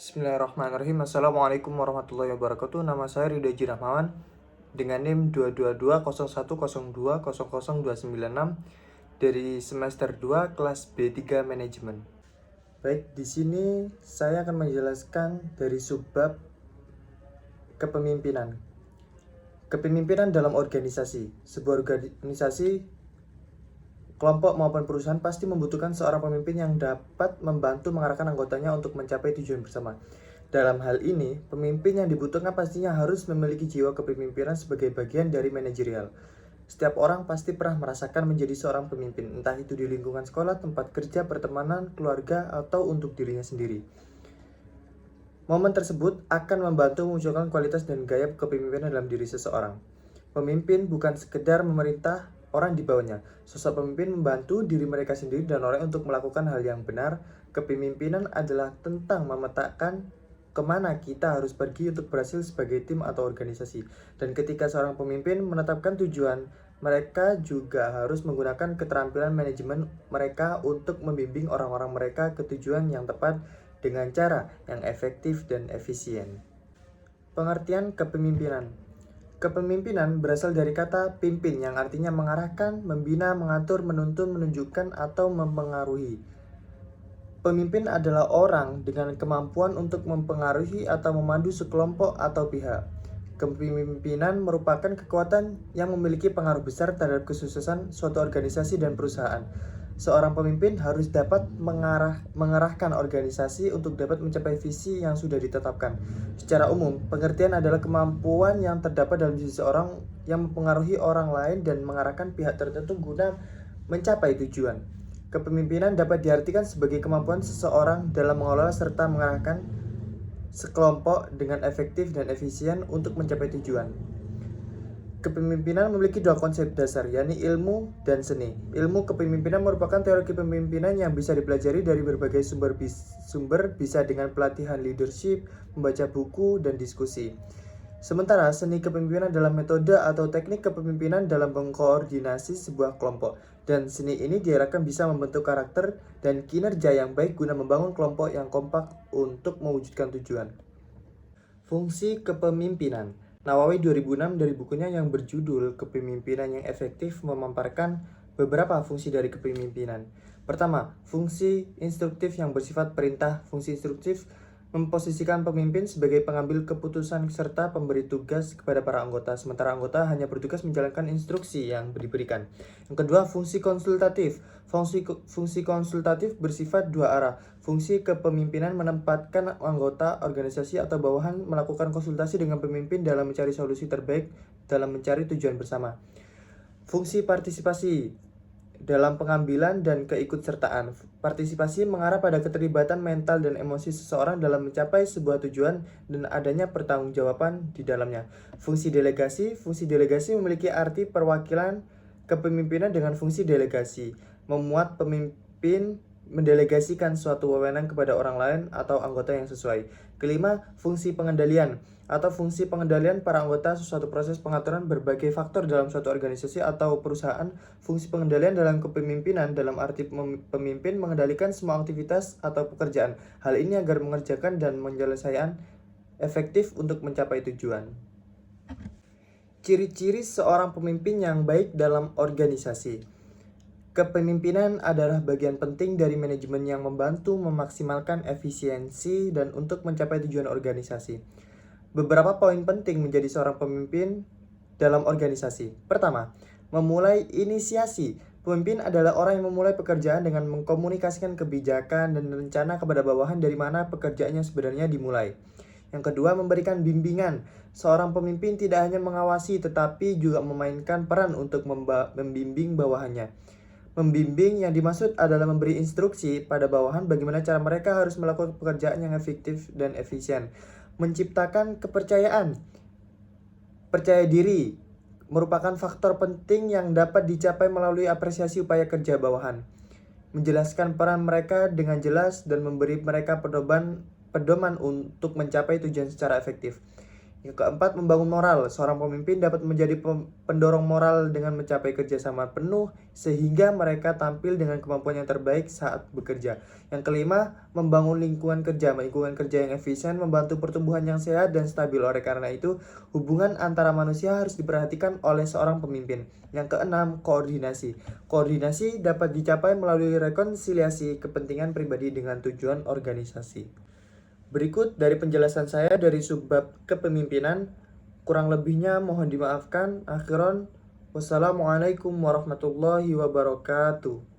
Bismillahirrahmanirrahim. Assalamualaikum warahmatullahi wabarakatuh. Nama saya Ridho Rahmawan dengan NIM 2220102000296 dari semester 2 kelas B3 Manajemen. Baik, di sini saya akan menjelaskan dari subbab kepemimpinan. Kepemimpinan dalam organisasi. Sebuah organisasi, kelompok maupun perusahaan pasti membutuhkan seorang pemimpin yang dapat membantu mengarahkan anggotanya untuk mencapai tujuan bersama. Dalam hal ini, pemimpin yang dibutuhkan pastinya harus memiliki jiwa kepemimpinan sebagai bagian dari manajerial. Setiap orang pasti pernah merasakan menjadi seorang pemimpin, entah itu di lingkungan sekolah, tempat kerja, pertemanan, keluarga, atau untuk dirinya sendiri. Momen tersebut akan membantu memunculkan kualitas dan gaya kepemimpinan dalam diri seseorang. Pemimpin bukan sekedar memerintah orang di bawahnya. Sosok pemimpin membantu diri mereka sendiri dan orang untuk melakukan hal yang benar. Kepemimpinan adalah tentang memetakan kemana kita harus pergi untuk berhasil sebagai tim atau organisasi. Dan ketika seorang pemimpin menetapkan tujuan, mereka juga harus menggunakan keterampilan manajemen mereka untuk membimbing orang-orang mereka ke tujuan yang tepat dengan cara yang efektif dan efisien. Pengertian kepemimpinan. Kepemimpinan berasal dari kata pimpin yang artinya mengarahkan, membina, mengatur, menuntun, menunjukkan, atau mempengaruhi. Pemimpin adalah orang dengan kemampuan untuk mempengaruhi atau memandu sekelompok atau pihak. Kepemimpinan merupakan kekuatan yang memiliki pengaruh besar terhadap kesuksesan suatu organisasi dan perusahaan. Seorang pemimpin harus dapat mengarahkan organisasi untuk dapat mencapai visi yang sudah ditetapkan. Secara umum, pengertian adalah kemampuan yang terdapat dalam diri seseorang yang mempengaruhi orang lain dan mengarahkan pihak tertentu guna mencapai tujuan. Kepemimpinan dapat diartikan sebagai kemampuan seseorang dalam mengelola serta mengarahkan sekelompok dengan efektif dan efisien untuk mencapai tujuan. Kepemimpinan memiliki dua konsep dasar, yakni ilmu dan seni. Ilmu kepemimpinan merupakan teori kepemimpinan yang bisa dipelajari dari berbagai sumber, bisa dengan pelatihan leadership, membaca buku, dan diskusi. Sementara seni kepemimpinan adalah metode atau teknik kepemimpinan dalam mengkoordinasi sebuah kelompok. Dan seni ini diharapkan bisa membentuk karakter dan kinerja yang baik guna membangun kelompok yang kompak untuk mewujudkan tujuan. Fungsi kepemimpinan. Nawawi 2006 dari bukunya yang berjudul Kepemimpinan yang Efektif memaparkan beberapa fungsi dari kepemimpinan. Pertama, fungsi instruktif yang bersifat perintah. Fungsi instruktif memposisikan pemimpin sebagai pengambil keputusan serta pemberi tugas kepada para anggota, sementara anggota hanya bertugas menjalankan instruksi yang diberikan. Yang kedua, fungsi konsultatif. Fungsi konsultatif bersifat dua arah. Fungsi kepemimpinan menempatkan anggota organisasi atau bawahan melakukan konsultasi dengan pemimpin dalam mencari solusi terbaik dalam mencari tujuan bersama. Fungsi partisipasi dalam pengambilan dan keikutsertaan. Partisipasi mengarah pada keterlibatan mental dan emosi seseorang dalam mencapai sebuah tujuan dan adanya pertanggungjawaban di dalamnya. Fungsi delegasi memiliki arti perwakilan kepemimpinan dengan fungsi delegasi, memuat pemimpin mendelegasikan suatu wewenang kepada orang lain atau anggota yang sesuai. Kelima, fungsi pengendalian atau fungsi pengendalian para anggota suatu proses pengaturan berbagai faktor dalam suatu organisasi atau perusahaan. Fungsi pengendalian dalam kepemimpinan dalam arti pemimpin mengendalikan semua aktivitas atau pekerjaan. Hal ini agar mengerjakan dan menyelesaikan efektif untuk mencapai tujuan. Ciri-ciri seorang pemimpin yang baik dalam organisasi. Kepemimpinan adalah bagian penting dari manajemen yang membantu memaksimalkan efisiensi dan untuk mencapai tujuan organisasi. Beberapa poin penting menjadi seorang pemimpin dalam organisasi. Pertama, memulai inisiasi. Pemimpin adalah orang yang memulai pekerjaan dengan mengkomunikasikan kebijakan dan rencana kepada bawahan dari mana pekerjaannya sebenarnya dimulai. Yang kedua, memberikan bimbingan. Seorang pemimpin tidak hanya mengawasi tetapi juga memainkan peran untuk membimbing bawahannya. Membimbing yang dimaksud adalah memberi instruksi pada bawahan bagaimana cara mereka harus melakukan pekerjaan yang efektif dan efisien. Menciptakan kepercayaan. Percaya diri merupakan faktor penting yang dapat dicapai melalui apresiasi upaya kerja bawahan. Menjelaskan peran mereka dengan jelas dan memberi mereka pedoman untuk mencapai tujuan secara efektif. Yang keempat, membangun moral. Seorang pemimpin dapat menjadi pendorong moral dengan mencapai kerjasama penuh sehingga mereka tampil dengan kemampuan yang terbaik saat bekerja. Yang kelima, membangun lingkungan kerja. Lingkungan kerja yang efisien membantu pertumbuhan yang sehat dan stabil. Oleh karena itu, hubungan antara manusia harus diperhatikan oleh seorang pemimpin. Yang keenam, koordinasi. Koordinasi dapat dicapai melalui rekonsiliasi kepentingan pribadi dengan tujuan organisasi. Berikut dari penjelasan saya dari subbab kepemimpinan. Kurang lebihnya mohon dimaafkan. Akhiron, wassalamualaikum warahmatullahi wabarakatuh.